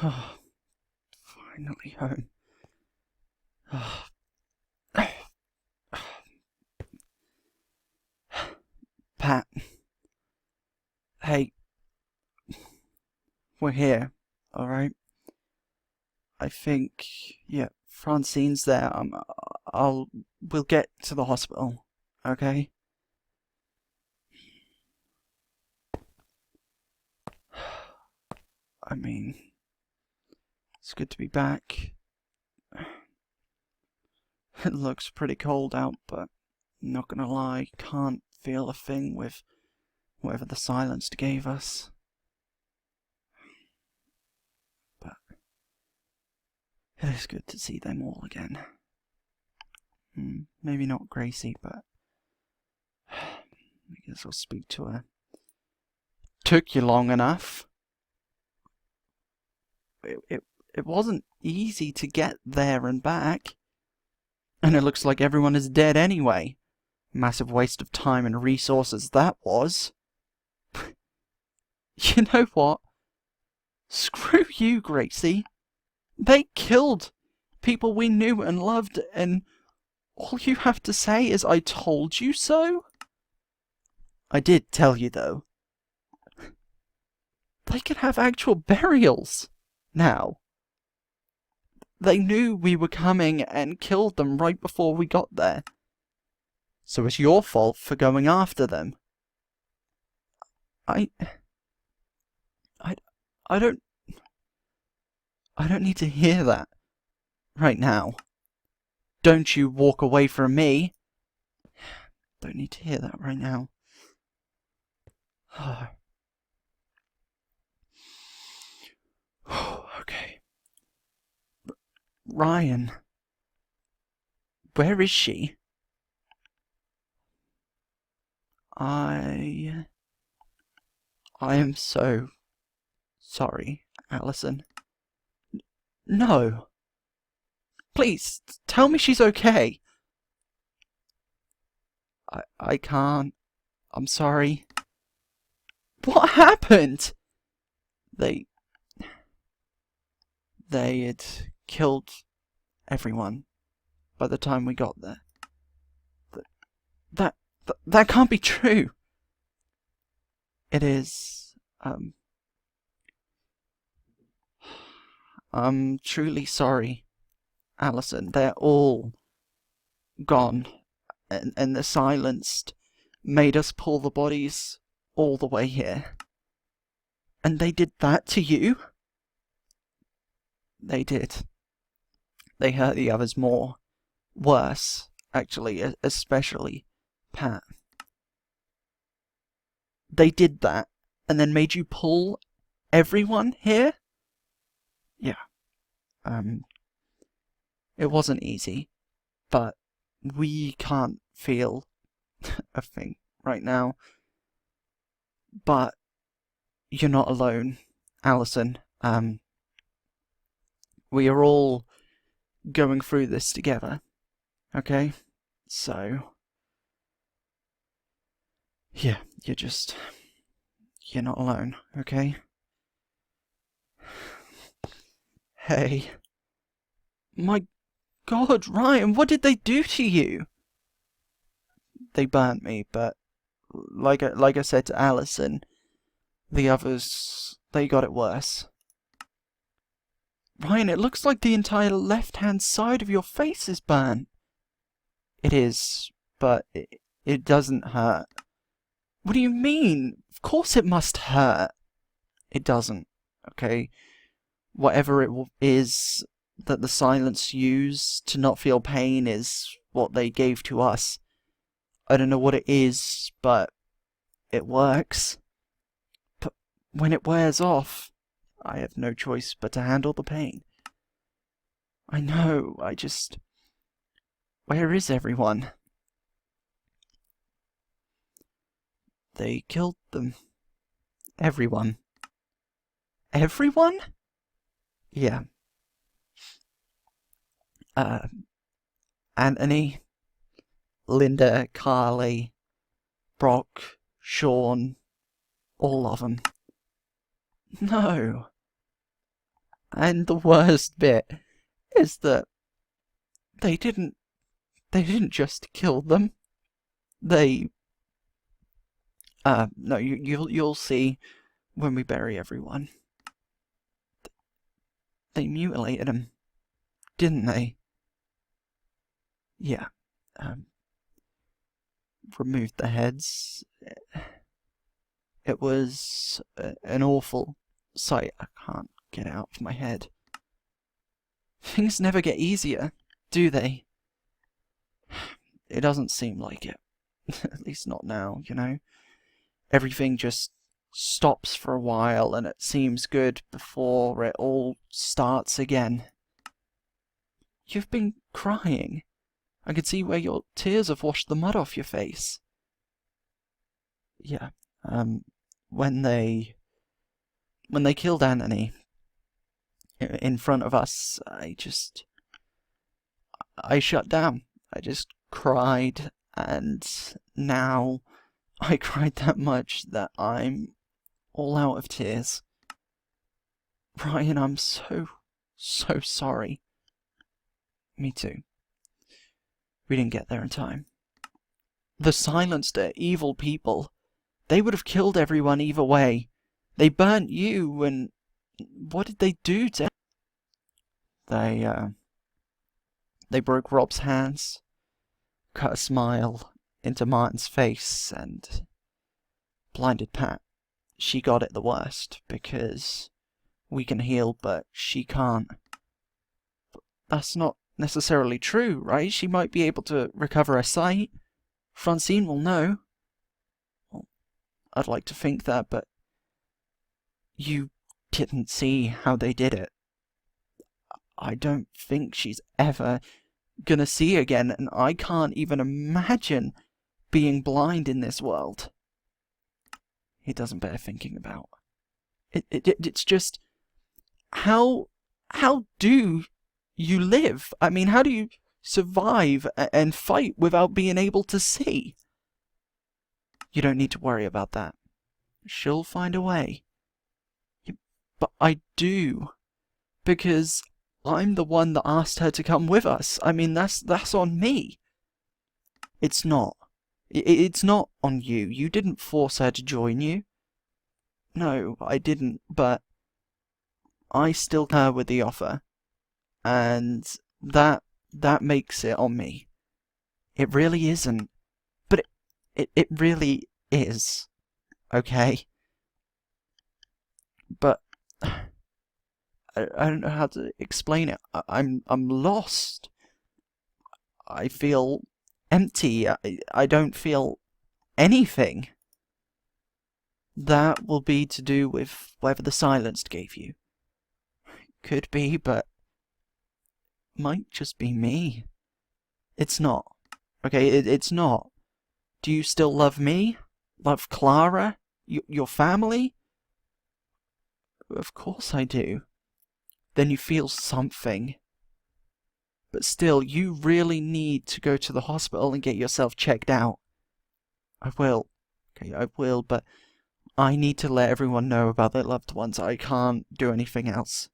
Oh, finally home. Oh. Pat. Hey. We're here, alright? I think, yeah, Francine's there. We'll get to the hospital, okay? I mean, it's good to be back. It looks pretty cold out, but not gonna lie, can't feel a thing with whatever the silenced gave us. But it is good to see them all again. Maybe not Gracie, but I guess I'll speak to her. Took you long enough. It wasn't easy to get there and back. And it looks like everyone is dead anyway. Massive waste of time and resources that was. You know what? Screw you, Gracie. They killed people we knew and loved, and all you have to say is I told you so? I did tell you, though. They could have actual burials now. They knew we were coming and killed them right before we got there. So it's your fault for going after them. I don't need to hear that right now. Don't you walk away from me. Don't need to hear that right now. Okay. Ryan. Where is she? I am so sorry, Allison. No. Please, tell me she's okay. I can't. I'm sorry. What happened? They had killed everyone by the time we got there. That can't be true. It is, I'm truly sorry, Allison. They're all gone, and the silenced made us pull the bodies all the way here. And they did that to you? They did. They hurt the others more. Worse, actually, especially Pat. They did that, and then made you pull everyone here? Yeah. It wasn't easy, but we can't feel a thing right now. But you're not alone, Allison. We are all going through this together, okay? So, yeah, you're not alone, okay? Hey. My God, Ryan, what did they do to you? They burnt me, but like I said to Allison, the others, they got it worse. Ryan, it looks like the entire left-hand side of your face is burnt. It is, but it doesn't hurt. What do you mean? Of course it must hurt. It doesn't, okay? Whatever it is that the silence used to not feel pain is what they gave to us. I don't know what it is, but it works. But when it wears off, I have no choice but to handle the pain. I know, where is everyone? They killed them. Everyone. Everyone? Yeah. Anthony, Linda, Carly, Brock, Sean, all of them. No. And the worst bit is that they didn't just kill them. They, no, you'll see when we bury everyone. They mutilated them, didn't they? Yeah. Removed the heads. It was an awful sight. I can't get it out of my head. Things never get easier, do they? It doesn't seem like it. At least not now, you know? Everything just stops for a while and it seems good before it all starts again. You've been crying. I can see where your tears have washed the mud off your face. Yeah, when they killed Anthony in front of us, I shut down. I just cried, and now I cried that much that I'm all out of tears. Ryan, I'm so sorry. Me too. We didn't get there in time. The Silenced are evil people. They would have killed everyone either way. They burnt you, and what did they do to... They broke Rob's hands, cut a smile into Martyn's face, and blinded Pat. She got it the worst, because we can heal, but she can't. But that's not necessarily true, right? She might be able to recover her sight. Francine will know. Well, I'd like to think that, but you didn't see how they did it. I don't think she's ever gonna see again, and I can't even imagine being blind in this world. It doesn't bear thinking about. It's just... How do you live? I mean, how do you survive and fight without being able to see? You don't need to worry about that. She'll find a way. But I do, because I'm the one that asked her to come with us. I mean, that's on me. It's not. It's not on you. You didn't force her to join you. No, I didn't, but I still concur with the offer. And that makes it on me. It really isn't. But it really is. Okay? But I don't know how to explain it. I'm lost. I feel empty. I don't feel anything. That will be to do with whatever the Silenced gave you. Could be, but might just be me. It's not. Okay, it's not. Do you still love me? Love Clara? Your family? Of course I do. Then you feel something. But still, you really need to go to the hospital and get yourself checked out. I will. Okay, I will, but I need to let everyone know about their loved ones. I can't do anything else.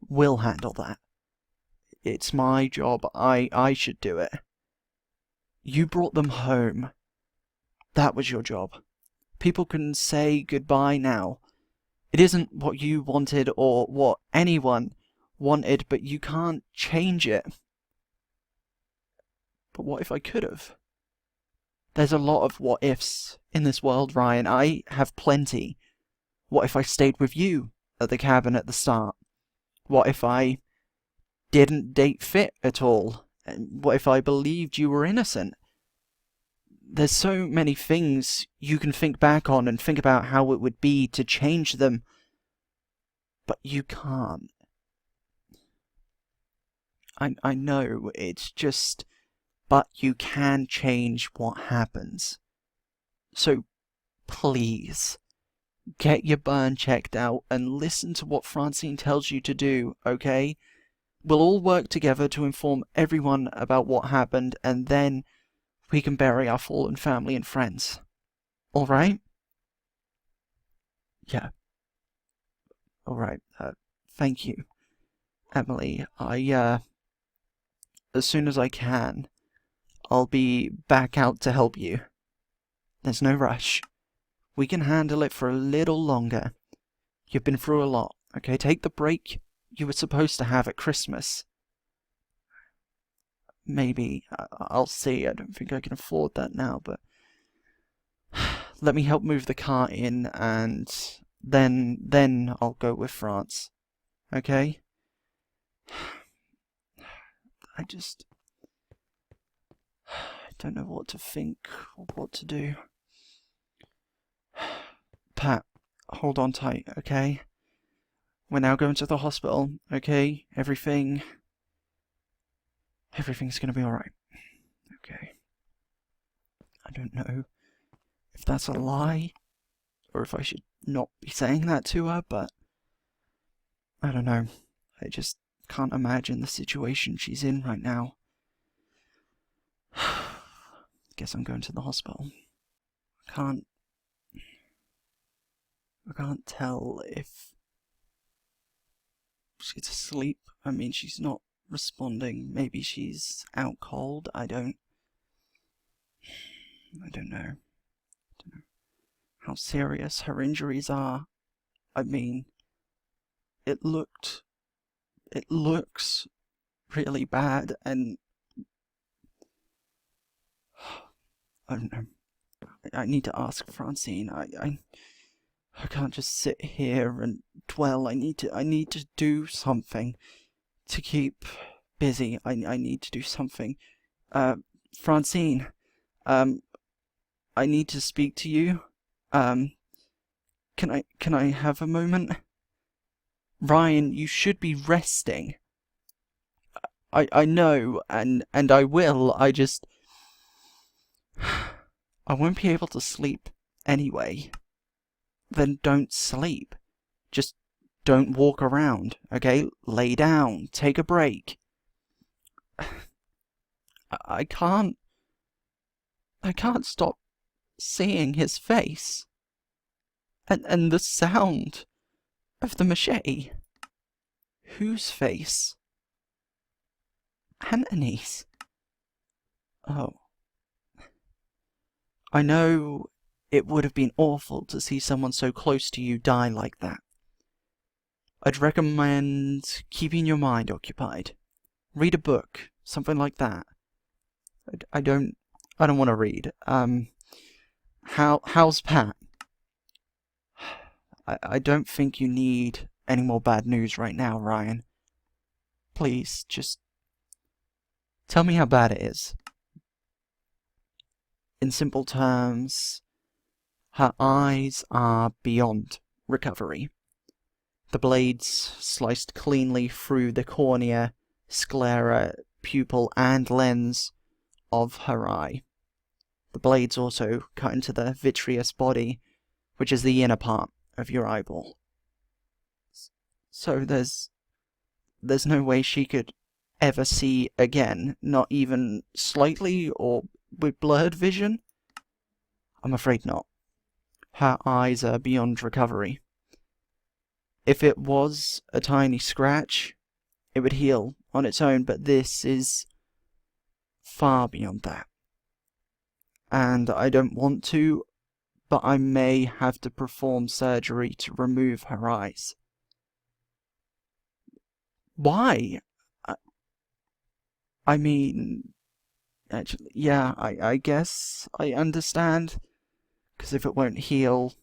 We'll handle that. It's my job. I should do it. You brought them home. That was your job. People can say goodbye now. It isn't what you wanted or what anyone wanted, but you can't change it. But what if I could have? There's a lot of what ifs in this world, Ryan. I have plenty. What if I stayed with you at the cabin at the start? What if I didn't date Fit at all? What if I believed you were innocent? There's so many things you can think back on and think about how it would be to change them. But you can't. I know, it's just... But you can change what happens. So, please, get your burn checked out and listen to what Francine tells you to do, okay? We'll all work together to inform everyone about what happened, and then we can bury our fallen family and friends. Alright? Yeah. Alright, Thank you, Emily. As soon as I can, I'll be back out to help you. There's no rush. We can handle it for a little longer. You've been through a lot, okay? Take the break you were supposed to have at Christmas. Maybe. I'll see. I don't think I can afford that now, but... let me help move the car in, and then I'll go with France. Okay? I don't know what to think or what to do. Pat, hold on tight, okay? We're now going to the hospital, okay? Everything's gonna be alright. Okay. I don't know if that's a lie, or if I should not be saying that to her, but I don't know. I just can't imagine the situation she's in right now. Guess I'm going to the hospital. I can't tell if she's asleep. I mean, she's not responding. Maybe she's out cold. I don't know. How serious her injuries are. I mean, it looks really bad, and I don't know. I need to ask Francine. I can't just sit here and dwell. I need to do something to keep busy. I need to do something. Francine, I need to speak to you. Can I have a moment? Ryan, you should be resting. I know, and I will. I won't be able to sleep anyway. Then don't sleep. Just don't walk around, okay? Lay down. Take a break. I can't stop seeing his face. And the sound of the machete. Whose face? Anthony's. Oh. I know it would have been awful to see someone so close to you die like that. I'd recommend keeping your mind occupied. Read a book, something like that. I don't want to read. How's Pat? I don't think you need any more bad news right now, Ryan. Please, just tell me how bad it is. In simple terms, her eyes are beyond recovery. The blades sliced cleanly through the cornea, sclera, pupil, and lens of her eye. The blades also cut into the vitreous body, which is the inner part of your eyeball. So there's no way she could ever see again, not even slightly or with blurred vision? I'm afraid not. Her eyes are beyond recovery. If it was a tiny scratch, it would heal on its own, but this is far beyond that. And I don't want to, but I may have to perform surgery to remove her eyes. Why? I mean, actually, yeah, I guess I understand. Because if it won't heal,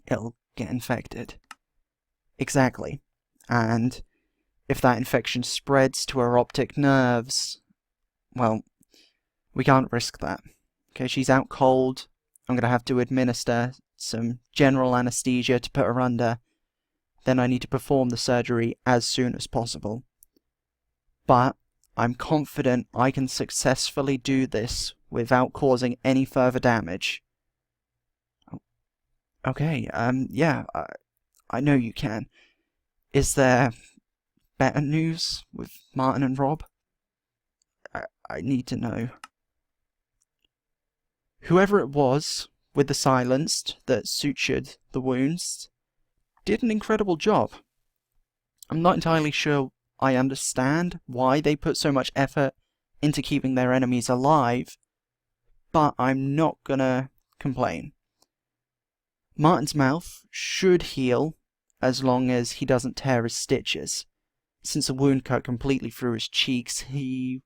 it'll get infected. Exactly. And if that infection spreads to her optic nerves, well, we can't risk that. Okay, she's out cold. I'm going to have to administer some general anesthesia to put her under. Then I need to perform the surgery as soon as possible. But I'm confident I can successfully do this without causing any further damage. Okay, yeah, I know you can. Is there better news with Martyn and Rob? I need to know. Whoever it was with the silenced that sutured the wounds did an incredible job. I'm not entirely sure I understand why they put so much effort into keeping their enemies alive, but I'm not gonna complain. Martyn's mouth should heal as long as he doesn't tear his stitches. Since the wound cut completely through his cheeks, he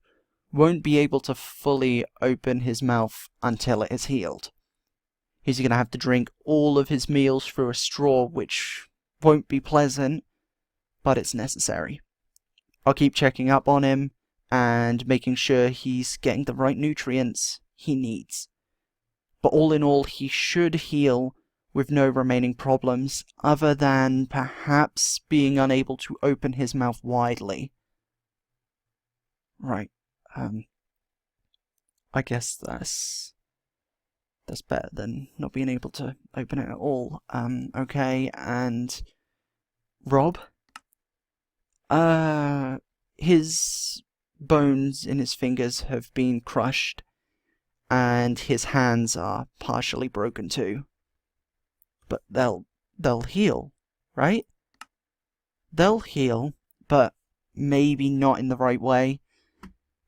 won't be able to fully open his mouth until it has healed. He's going to have to drink all of his meals through a straw, which won't be pleasant, but it's necessary. I'll keep checking up on him and making sure he's getting the right nutrients he needs. But all in all, he should heal with no remaining problems, other than perhaps being unable to open his mouth widely. Right, I guess that's better than not being able to open it at all. Okay, and Rob? His bones in his fingers have been crushed, and his hands are partially broken too. But they'll heal, right? They'll heal, but maybe not in the right way.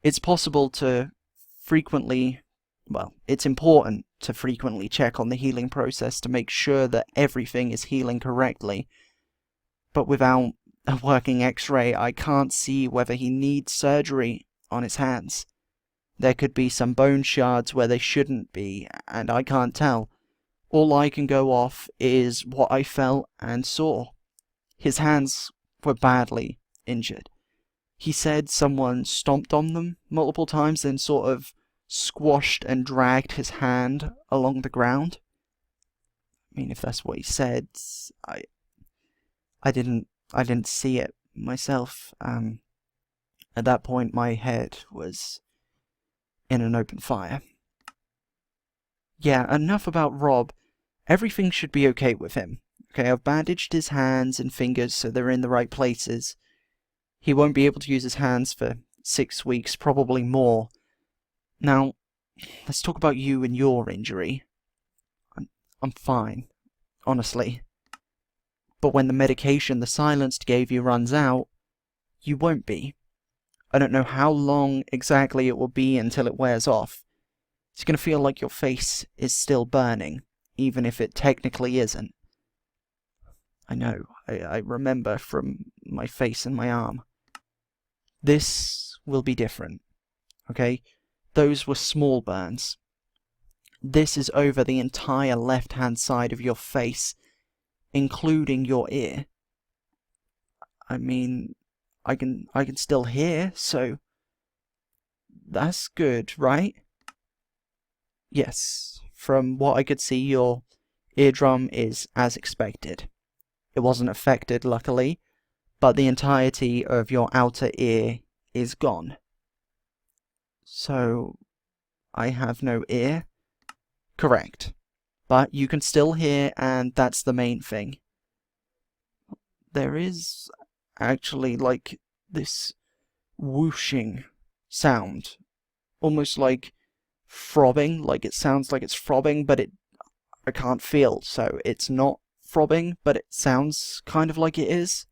It's possible to frequently, well, it's important to frequently check on the healing process to make sure that everything is healing correctly. But without a working x-ray, I can't see whether he needs surgery on his hands. There could be some bone shards where they shouldn't be, and I can't tell. All I can go off is what I felt and saw. His hands were badly injured. He said someone stomped on them multiple times, then sort of squashed and dragged his hand along the ground. I mean, if that's what he said, I didn't see it myself. At that point, my head was in an open fire. Yeah, enough about Rob. Everything should be okay with him. Okay, I've bandaged his hands and fingers so they're in the right places. He won't be able to use his hands for 6 weeks, probably more. Now, let's talk about you and your injury. I'm fine, honestly. But when the medication the silenced gave you runs out, you won't be. I don't know how long exactly it will be until it wears off. It's going to feel like your face is still burning, even if it technically isn't. I know, I remember from my face and my arm. This will be different, okay? Those were small burns. This is over the entire left-hand side of your face, including your ear. I mean, I can still hear, so that's good, right? Yes, from what I could see, your eardrum is as expected. It wasn't affected, luckily, but the entirety of your outer ear is gone. So, I have no ear? Correct. But you can still hear, and that's the main thing. There is actually like this whooshing sound, almost like throbbing, like it sounds like it's throbbing, but I can't feel, so it's not throbbing, but it sounds kind of like it is.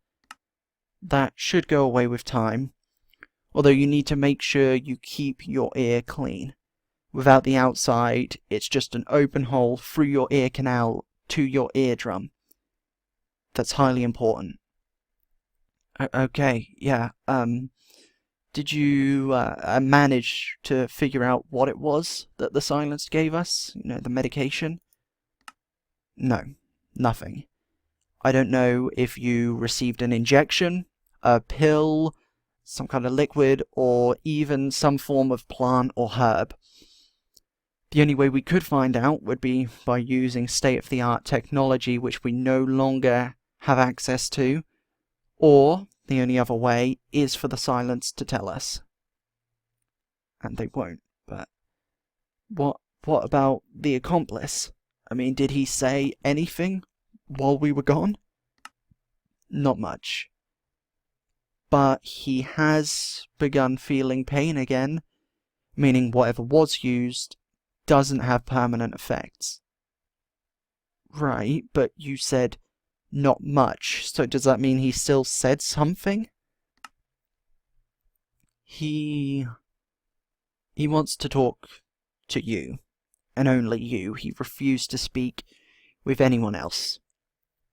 That should go away with time, although you need to make sure you keep your ear clean. Without the outside, it's just an open hole through your ear canal to your eardrum. That's highly important. Okay, yeah, did you manage to figure out what it was that the silenced gave us? You know, the medication? No, nothing. I don't know if you received an injection, a pill, some kind of liquid, or even some form of plant or herb. The only way we could find out would be by using state-of-the-art technology which we no longer have access to, or the only other way is for the silenced to tell us. And they won't, but what about the accomplice? I mean, did he say anything while we were gone? Not much. But he has begun feeling pain again, meaning whatever was used doesn't have permanent effects. Right, but you said not much. So does that mean he still said something? He wants to talk to you, and only you. He refused to speak with anyone else.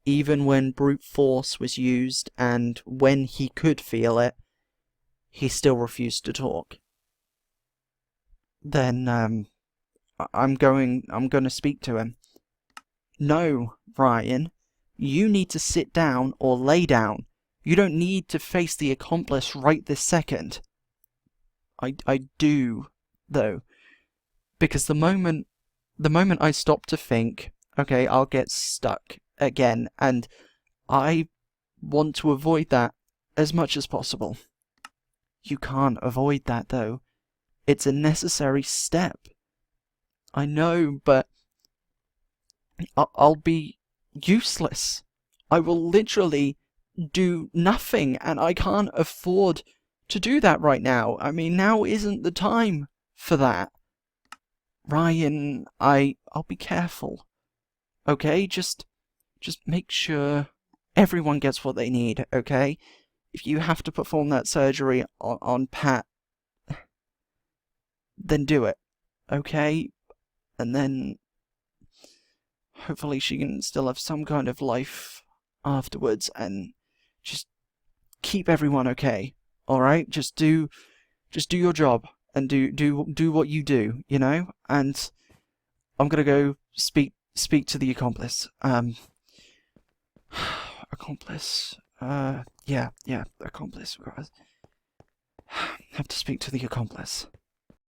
Even when brute force was used, and when he could feel it, he still refused to talk. Then, I'm going to speak to him. No, Ryan. You need to sit down or lay down. You don't need to face the accomplice right this second. I do, though. Because the moment I stop to think, okay, I'll get stuck again, and I want to avoid that as much as possible. You can't avoid that, though. It's a necessary step. I know, but I'll be useless. I will literally do nothing, and I can't afford to do that right now. I mean, now isn't the time for that. Ryan, I'll be careful. Okay? Just make sure everyone gets what they need, okay? If you have to perform that surgery on Pat, then do it, okay? And then hopefully she can still have some kind of life afterwards, and just keep everyone okay. All right? Just do your job and do what you do, you know? And I'm going to go speak to the accomplice. Accomplice. Yeah, accomplice. Have to speak to the accomplice.